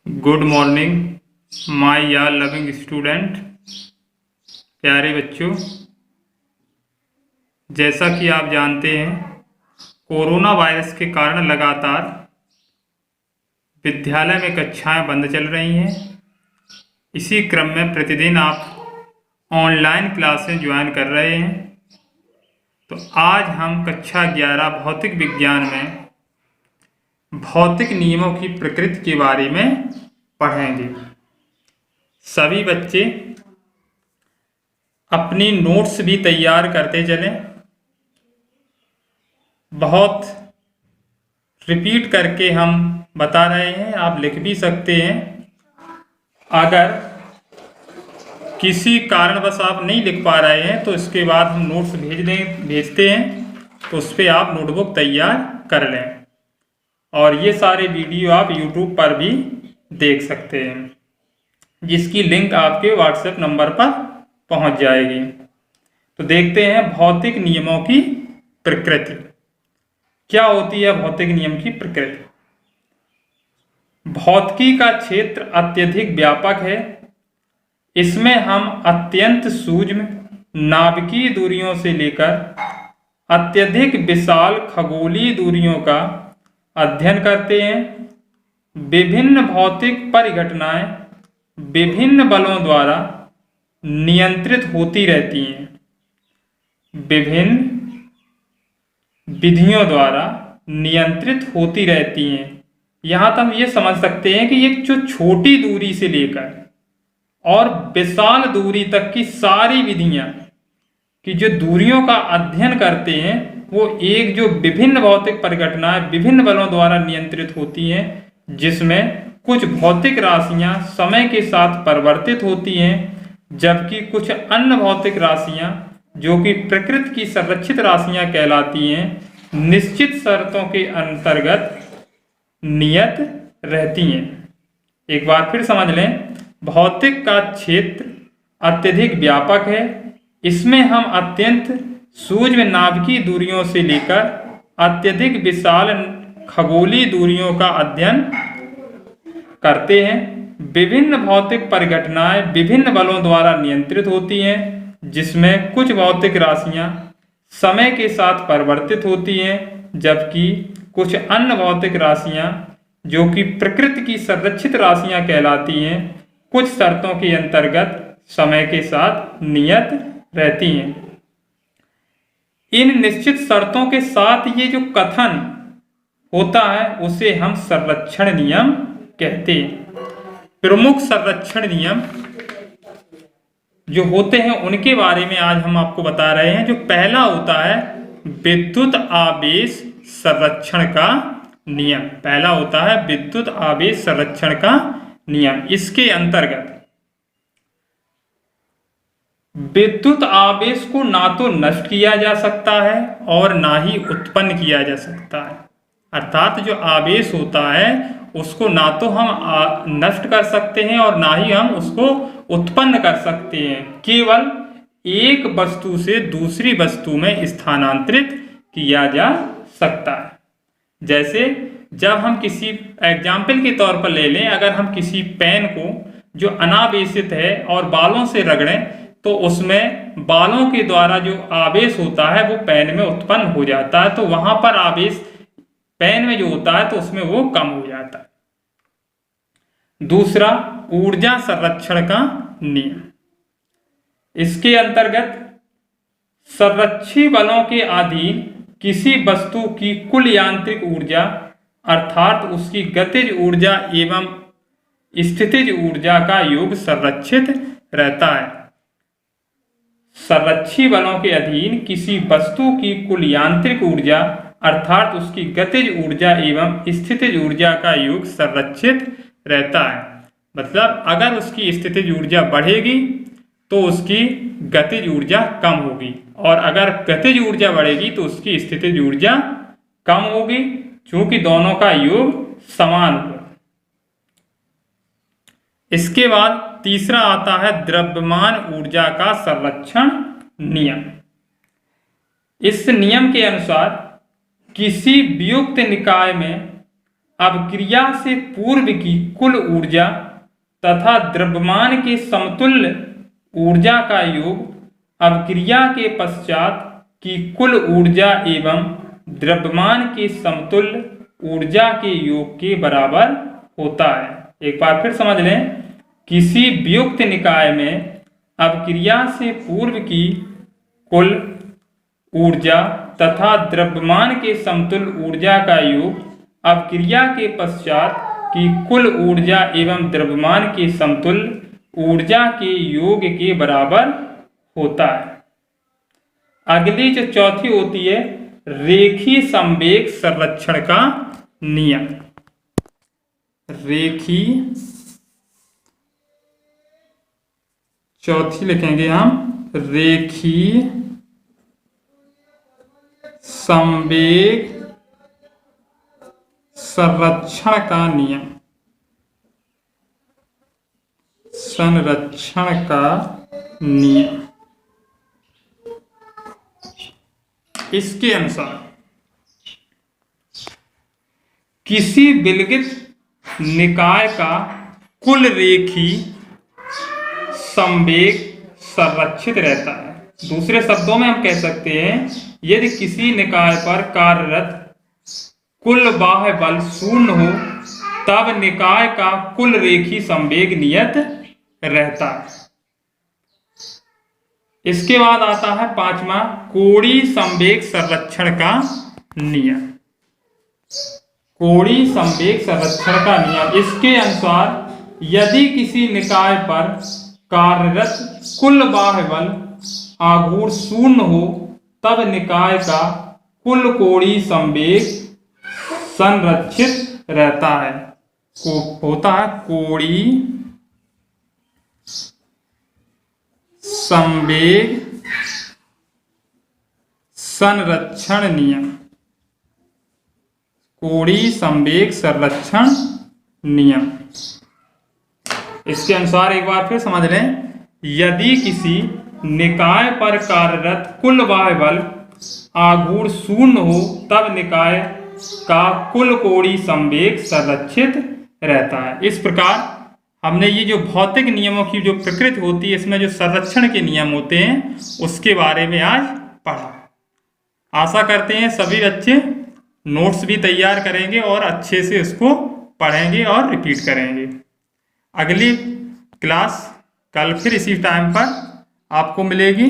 Good morning my यार loving student. प्यारे बच्चों, जैसा कि आप जानते हैं कोरोना वायरस के कारण लगातार विद्यालय में कक्षाएं बंद चल रही हैं। इसी क्रम में प्रतिदिन आप ऑनलाइन क्लासें ज्वाइन कर रहे हैं। तो आज हम कक्षा 11 भौतिक विज्ञान में भौतिक नियमों की प्रकृति के बारे में पढ़ेंगे। सभी बच्चे अपनी नोट्स भी तैयार करते चलें। बहुत रिपीट करके हम बता रहे हैं, आप लिख भी सकते हैं। अगर किसी कारणवश आप नहीं लिख पा रहे हैं तो इसके बाद हम नोट्स भेजते हैं, तो उस पर आप नोटबुक तैयार कर लें। और ये सारे वीडियो आप YouTube पर भी देख सकते हैं, जिसकी लिंक आपके व्हाट्सएप नंबर पर पहुंच जाएगी। तो देखते हैं भौतिक नियमों की प्रकृति क्या होती है। भौतिक नियम की प्रकृति, भौतिकी का क्षेत्र अत्यधिक व्यापक है। इसमें हम अत्यंत सूक्ष्म नाभिकीय दूरियों से लेकर अत्यधिक विशाल खगोलीय दूरियों का अध्ययन करते हैं। विभिन्न भौतिक परिघटनाएं विभिन्न बलों द्वारा नियंत्रित होती रहती हैं। विभिन्न विधियों द्वारा नियंत्रित होती रहती हैं। यहाँ तक हम ये समझ सकते हैं कि एक जो छोटी दूरी से लेकर और विशाल दूरी तक की सारी विधियां कि जो दूरियों का अध्ययन करते हैं, वो एक जो विभिन्न भौतिक परिघटनाएं विभिन्न बलों द्वारा नियंत्रित होती हैं, जिसमें कुछ भौतिक राशियां समय के साथ परिवर्तित होती हैं, जबकि कुछ अन्य भौतिक राशियां जो कि प्रकृति की संरक्षित राशियां कहलाती हैं, निश्चित शर्तों के अंतर्गत नियत रहती हैं। एक बार फिर समझ लें, भौतिक का क्षेत्र अत्यधिक व्यापक है। इसमें हम अत्यंत सूक्ष्म नाभिकीय दूरियों से लेकर अत्यधिक विशाल खगोलीय दूरियों का अध्ययन करते हैं। विभिन्न भौतिक परिघटनाएं विभिन्न बलों द्वारा नियंत्रित होती हैं, जिसमें कुछ भौतिक राशियां समय के साथ परिवर्तित होती हैं, जबकि कुछ अन्य भौतिक राशियां जो कि प्रकृति की संरक्षित राशियां कहलाती हैं, कुछ शर्तों के अंतर्गत समय के साथ नियत रहती हैं। इन निश्चित शर्तों के साथ ये जो कथन होता है, उसे हम संरक्षण नियम कहते हैं। प्रमुख संरक्षण नियम जो होते हैं उनके बारे में आज हम आपको बता रहे हैं। जो पहला होता है विद्युत आवेश संरक्षण का नियम। पहला होता है विद्युत आवेश संरक्षण का नियम। इसके अंतर्गत विद्युत आवेश को ना तो नष्ट किया जा सकता है और ना ही उत्पन्न किया जा सकता है। अर्थात जो आवेश होता है उसको ना तो हम नष्ट कर सकते हैं और ना ही हम उसको उत्पन्न कर सकते हैं। केवल एक वस्तु से दूसरी वस्तु में स्थानांतरित किया जा सकता है। जैसे जब हम किसी एग्जाम्पल के तौर पर ले लें, अगर हम किसी पेन को जो अनावेशित है और बालों से रगड़ें, तो उसमें बालों के द्वारा जो आवेश होता है वो पेन में उत्पन्न हो जाता है। तो वहां पर आवेश पेन में जो होता है तो उसमें वो कम हो जाता है। दूसरा, ऊर्जा संरक्षण का नियम। इसके अंतर्गत संरक्षी बलों के अधीन किसी वस्तु की कुल यांत्रिक ऊर्जा अर्थात उसकी गतिज ऊर्जा एवं स्थितिज ऊर्जा का योग संरक्षित रहता है। संरक्षी बलों के अधीन किसी वस्तु की कुल यांत्रिक ऊर्जा अर्थात उसकी गतिज ऊर्जा एवं स्थितिज ऊर्जा का योग संरक्षित रहता है। मतलब अगर उसकी स्थितिज ऊर्जा बढ़ेगी तो उसकी गतिज ऊर्जा कम होगी, और अगर गतिज ऊर्जा बढ़ेगी तो उसकी स्थितिज ऊर्जा कम होगी, क्योंकि दोनों का योग समान होगा। इसके बाद तीसरा आता है द्रव्यमान ऊर्जा का संरक्षण नियम। इस नियम के अनुसार किसी वियुक्त निकाय में अभिक्रिया से पूर्व की कुल ऊर्जा तथा द्रव्यमान के समतुल्य ऊर्जा का योग अभिक्रिया के पश्चात की कुल ऊर्जा एवं द्रव्यमान के समतुल्य ऊर्जा के योग के बराबर होता है। एक बार फिर समझ लें, किसी वियुक्त निकाय में अभिक्रिया से पूर्व की कुल ऊर्जा तथा द्रव्यमान के समतुल्य ऊर्जा का योग अभिक्रिया के पश्चात की कुल ऊर्जा एवं द्रव्यमान के समतुल्य ऊर्जा के योग के बराबर होता है। अगली जो चौथी होती है रेखीय संवेग संरक्षण का नियम। रेखीय, चौथी लिखेंगे हम रेखीय संवेग संरक्षण का नियम। संरक्षण का नियम इसके अनुसार किसी विलगित निकाय का कुल रेखीय संवेग संरक्षित रहता है। दूसरे शब्दों में हम कह सकते हैं, यदि किसी निकाय पर कार्यरत कुल बाह्य बल शून्य हो तब निकाय का कुल रेखीय संवेग नियत रहता है। इसके बाद आता है पांचवा कोणीय संवेग संरक्षण का नियम। कोणीय संवेग संरक्षण का नियम इसके अनुसार यदि किसी निकाय पर कार्यरत कुल बाह्य बल आघूर्ण शून्य हो तब निकाय का कुल कोणीय संवेग संरक्षित रहता है। होता है कोणीय संवेग संरक्षण नियम। कोणीय संवेग संरक्षण नियम इसके अनुसार एक बार फिर समझ लें, यदि किसी निकाय पर कार्यरत कुल बाह्य बल आघूर्ण शून्य हो तब निकाय का कुल कोणीय संवेग संरक्षित रहता है। इस प्रकार हमने ये जो भौतिक नियमों की जो प्रकृति होती है, इसमें जो संरक्षण के नियम होते हैं उसके बारे में आज पढ़ा। आशा करते हैं सभी बच्चे नोट्स भी तैयार करेंगे और अच्छे से उसको पढ़ेंगे और रिपीट करेंगे। अगली क्लास कल फिर इसी टाइम पर आपको मिलेगी।